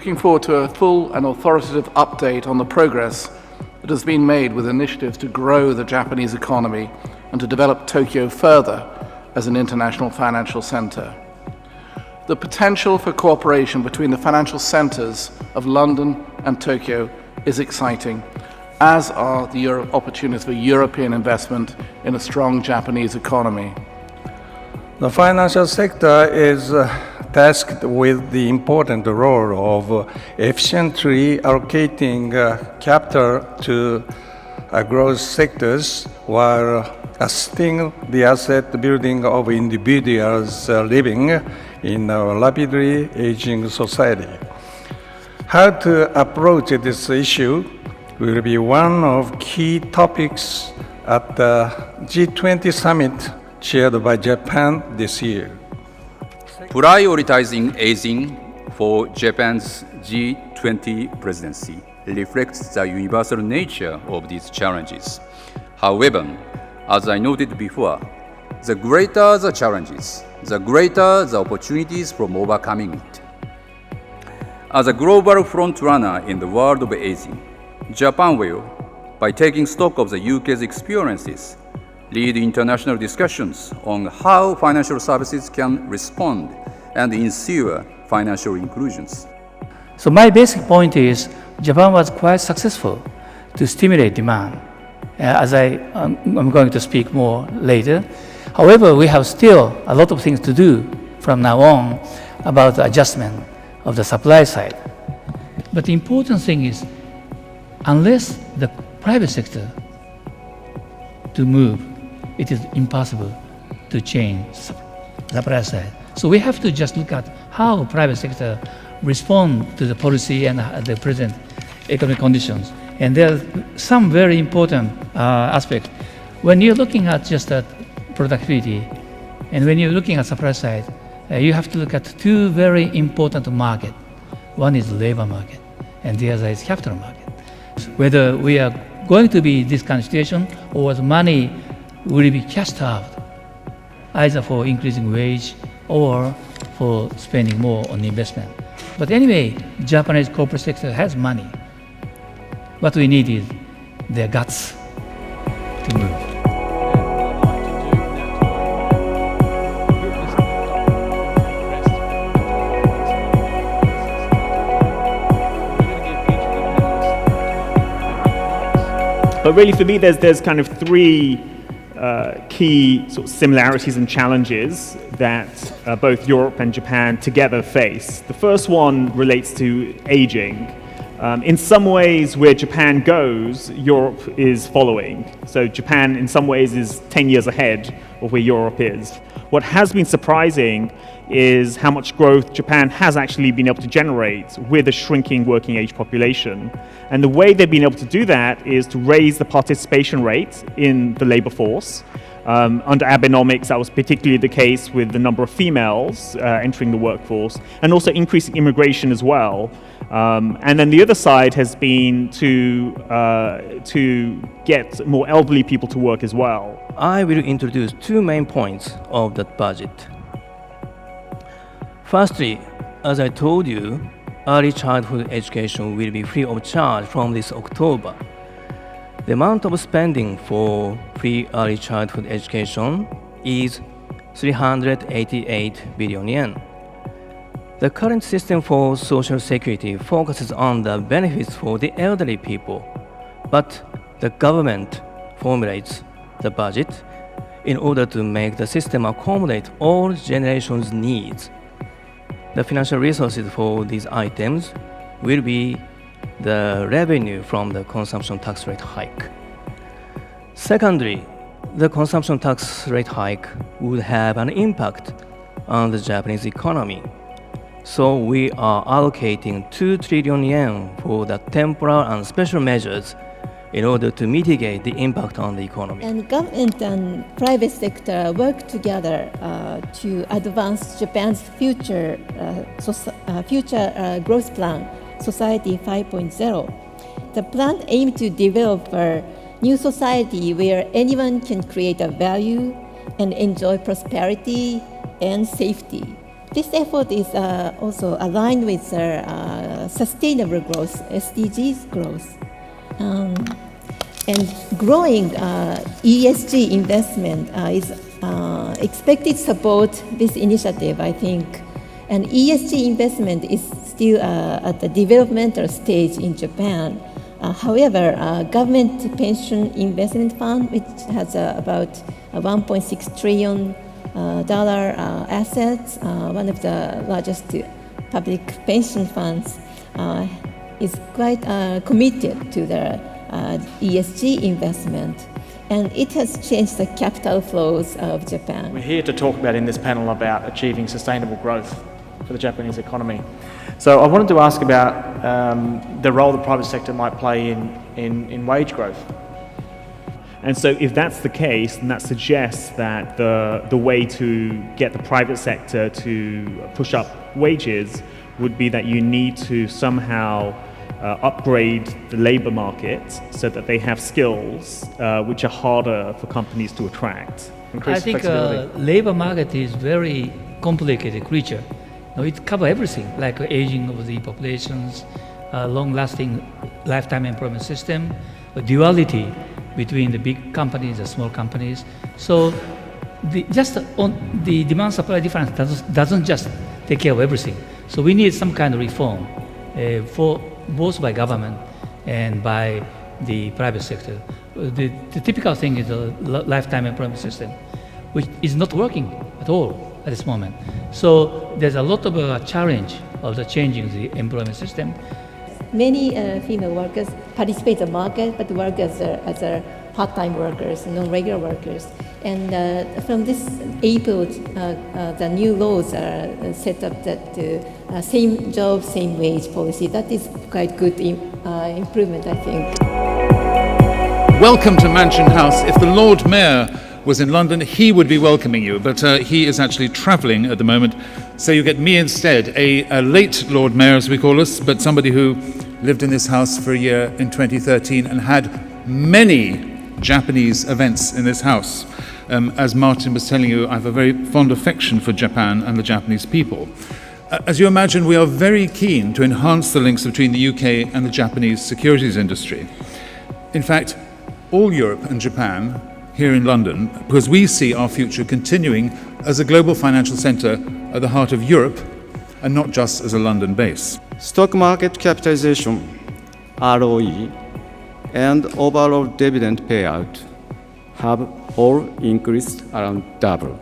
looking forward to a full and authoritative update on the progress that has been made with initiatives to grow the Japanese economy and to develop Tokyo further as an international financial center. The potential for cooperation between the financial centers of London and Tokyo is exciting, as are the opportunities for European investment in a strong Japanese economy. The financial sector is tasked with the important role of efficiently allocating capital to growth sectors while assisting the asset building of individuals living in a rapidly aging society. How to approach this issue will be one of key topics at the G20 summit chaired by Japan this year. Prioritizing aging for Japan's G20 presidency reflects the universal nature of these challenges. However, as I noted before, the greater the challenges, the greater the opportunities from overcoming it. As a global frontrunner in the world of aging, Japan will, by taking stock of the UK's experiences, lead international discussions on how financial services can respond and ensure financial inclusions. So my basic point is Japan was quite successful to stimulate demand, as I'm going to speak more later. However, we have still a lot of things to do from now on about the adjustment of the supply side. But the important thing is, unless the private sector to move, it is impossible to change supply side. So we have to just look at how private sector respond to the policy and the present economic conditions. And there are some very important aspects. When you're looking at just productivity, and when you're looking at supply side, you have to look at two very important markets. One is labor market, and the other is capital market. Whether we are going to be this kind of situation, or the money will be cashed out, either for increasing wage or for spending more on investment. But anyway, Japanese corporate sector has money. What we need is their guts to move. But really for me, there's kind of three key sort of similarities and challenges that both Europe and Japan together face. The first one relates to aging. In some ways, where Japan goes, Europe is following. So Japan, in some ways, is 10 years ahead of where Europe is. What has been surprising is how much growth Japan has actually been able to generate with a shrinking working age population. And the way they've been able to do that is to raise the participation rate in the labor force. Under Abenomics, that was particularly the case with the number of females entering the workforce, and also increasing immigration as well. And then the other side has been to get more elderly people to work as well. I will introduce two main points of that budget. Firstly, as I told you, early childhood education will be free of charge from this October. The amount of spending for free early childhood education is 388 billion yen. The current system for social security focuses on the benefits for the elderly people, but the government formulates the budget in order to make the system accommodate all generations' needs. The financial resources for these items will be the revenue from the consumption tax rate hike. Secondly, the consumption tax rate hike would have an impact on the Japanese economy. So we are allocating 2 trillion yen for the temporal and special measures in order to mitigate the impact on the economy. And government and private sector work together to advance Japan's future growth plan, Society 5.0. The plan aims to develop a new society where anyone can create a value and enjoy prosperity and safety. This effort is also aligned with the sustainable growth, SDGs growth. And growing ESG investment is expected to support this initiative, I think. And ESG investment is still at the developmental stage in Japan. However, government pension investment fund, which has about $1.6 trillion assets, one of the largest public pension funds, is quite committed to the ESG investment. And it has changed the capital flows of Japan. We're here to talk about in this panel about achieving sustainable growth for the Japanese economy. So I wanted to ask about the role the private sector might play in wage growth. And so if that's the case, then that suggests that the way to get the private sector to push up wages would be that you need to somehow upgrade the labor market so that they have skills which are harder for companies to attract. I think labor market is very complicated creature. It covers everything, like aging of the populations, long-lasting lifetime employment system, a duality between the big companies and small companies. So the demand supply difference doesn't just take care of everything. So we need some kind of reform for both by government and by the private sector. The typical thing is the lifetime employment system, which is not working at all at this moment. So there's a lot of challenge of the changing the employment system. Many female workers participate in the market, but work as part-time workers, non-regular workers. And from this April, the new laws are set up that same job, same wage policy. That is quite good improvement, I think. Welcome to Mansion House. If the Lord Mayor was in London, he would be welcoming you, but he is actually travelling at the moment, so you get me instead, a late Lord Mayor, as we call us, but somebody who lived in this house for a year in 2013 and had many Japanese events in this house. As Martin was telling you, I have a very fond affection for Japan and the Japanese people. As you imagine, we are very keen to enhance the links between the UK and the Japanese securities industry. In fact, all Europe and Japan here in London, because we see our future continuing as a global financial centre at the heart of Europe and not just as a London base. Stock market capitalization, ROE, and overall dividend payout have all increased around double.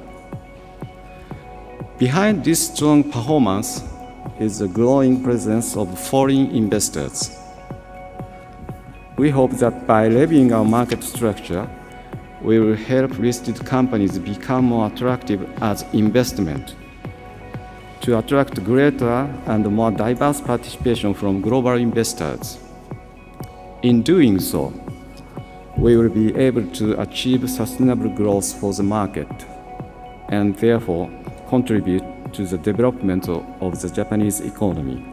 Behind this strong performance is the growing presence of foreign investors. We hope that by reviewing our market structure, we will help listed companies become more attractive as investment to attract greater and more diverse participation from global investors. In doing so, we will be able to achieve sustainable growth for the market and therefore contribute to the development of the Japanese economy.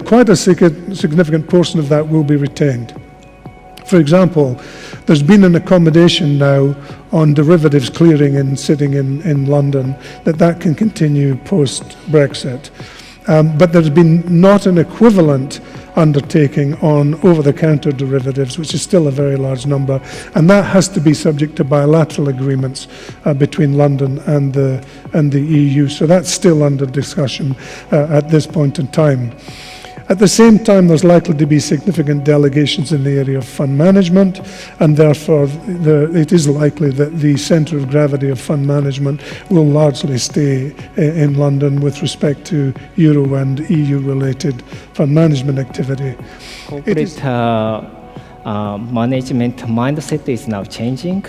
Quite a significant portion of that will be retained. For example, there's been an accommodation now on derivatives clearing and sitting in London that can continue post-Brexit. But there's been not an equivalent undertaking on over-the-counter derivatives, which is still a very large number, and that has to be subject to bilateral agreements between London and the EU. So that's still under discussion at this point in time. At the same time, there's likely to be significant delegations in the area of fund management, and therefore it is likely that the centre of gravity of fund management will largely stay in London with respect to Euro and EU-related fund management activity. Corporate management mindset is now changing.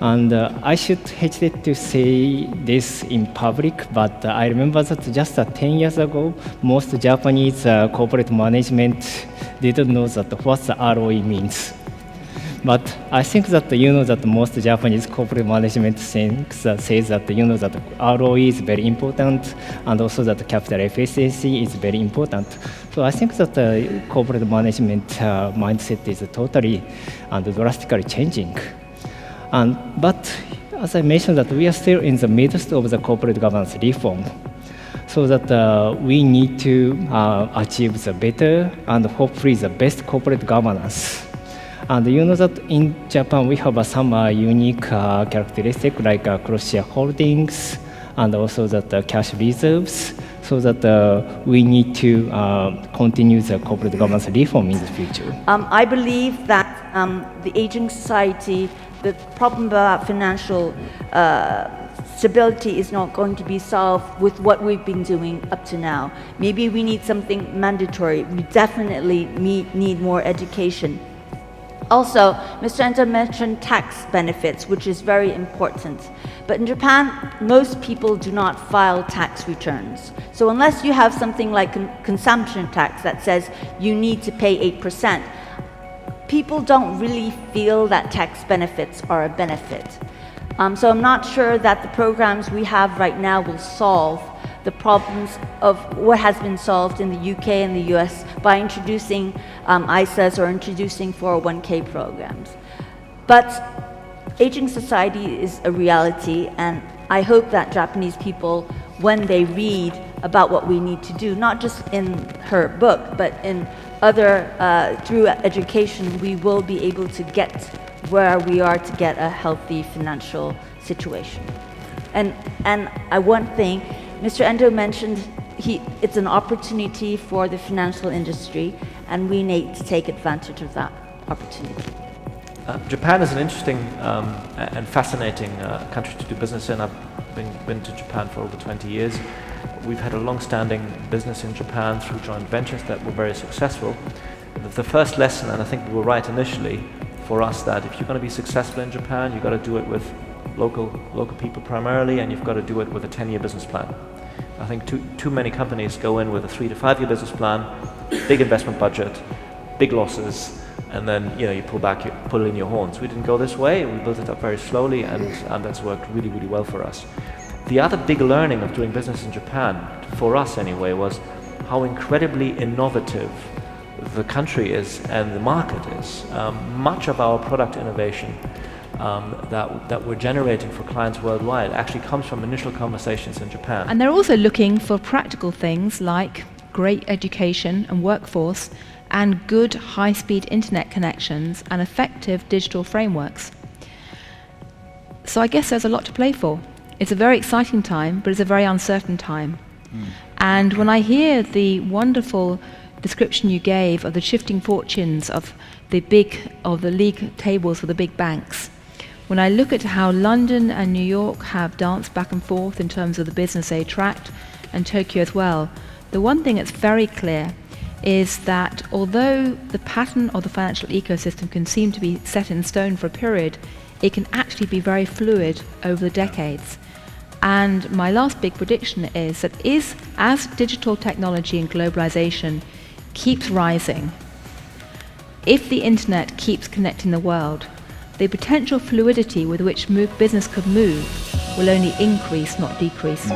And I should hesitate to say this in public, but I remember that just 10 years ago, most Japanese corporate management didn't know that what the ROE means. But I think that that most Japanese corporate management thinks says that that ROE is very important, and also that capital efficiency is very important. So I think that corporate management mindset is totally and drastically changing. But as I mentioned, that we are still in the midst of the corporate governance reform, so that we need to achieve the better and hopefully the best corporate governance. And that in Japan we have some unique characteristics like cross-shareholdings and also that cash reserves, so that we need to continue the corporate governance reform in the future. I believe that the aging society, the problem about financial stability is not going to be solved with what we've been doing up to now. Maybe we need something mandatory. We definitely need more education. Also, Mr. Endo mentioned tax benefits, which is very important. But in Japan, most people do not file tax returns. So unless you have something like consumption tax that says you need to pay 8%, people don't really feel that tax benefits are a benefit. So I'm not sure that the programs we have right now will solve the problems of what has been solved in the UK and the US by introducing ISAs or introducing 401k programs. But aging society is a reality, and I hope that Japanese people, when they read about what we need to do, not just in her book, but in other, through education, we will be able to get where we are to get a healthy financial situation. And one thing, Mr. Endo mentioned it's an opportunity for the financial industry, and we need to take advantage of that opportunity. Japan is an interesting and fascinating country to do business in. I've been to Japan for over 20 years. We've had a long-standing business in Japan through joint ventures that were very successful. The first lesson, and I think we were right initially, for us, that if you're going to be successful in Japan, you've got to do it with local people primarily, and you've got to do it with a 10-year business plan. I think too many companies go in with a 3 to 5 year business plan, big investment budget, big losses, and then you pull in your horns. We didn't go this way. We built it up very slowly, and that's worked really, really well for us. The other big learning of doing business in Japan, for us anyway, was how incredibly innovative the country is and the market is. Much of our product innovation that we're generating for clients worldwide actually comes from initial conversations in Japan. And they're also looking for practical things like great education and workforce and good high-speed internet connections and effective digital frameworks. So I guess there's a lot to play for. It's a very exciting time, but it's a very uncertain time. And when I hear the wonderful description you gave of the shifting fortunes of the league tables for the big banks, when I look at how London and New York have danced back and forth in terms of the business aid tract, and Tokyo as well, the one thing that's very clear is that although the pattern of the financial ecosystem can seem to be set in stone for a period, it can actually be very fluid over the decades. And my last big prediction is that as digital technology and globalization keeps rising, if the internet keeps connecting the world, the potential fluidity with which business could move will only increase, not decrease.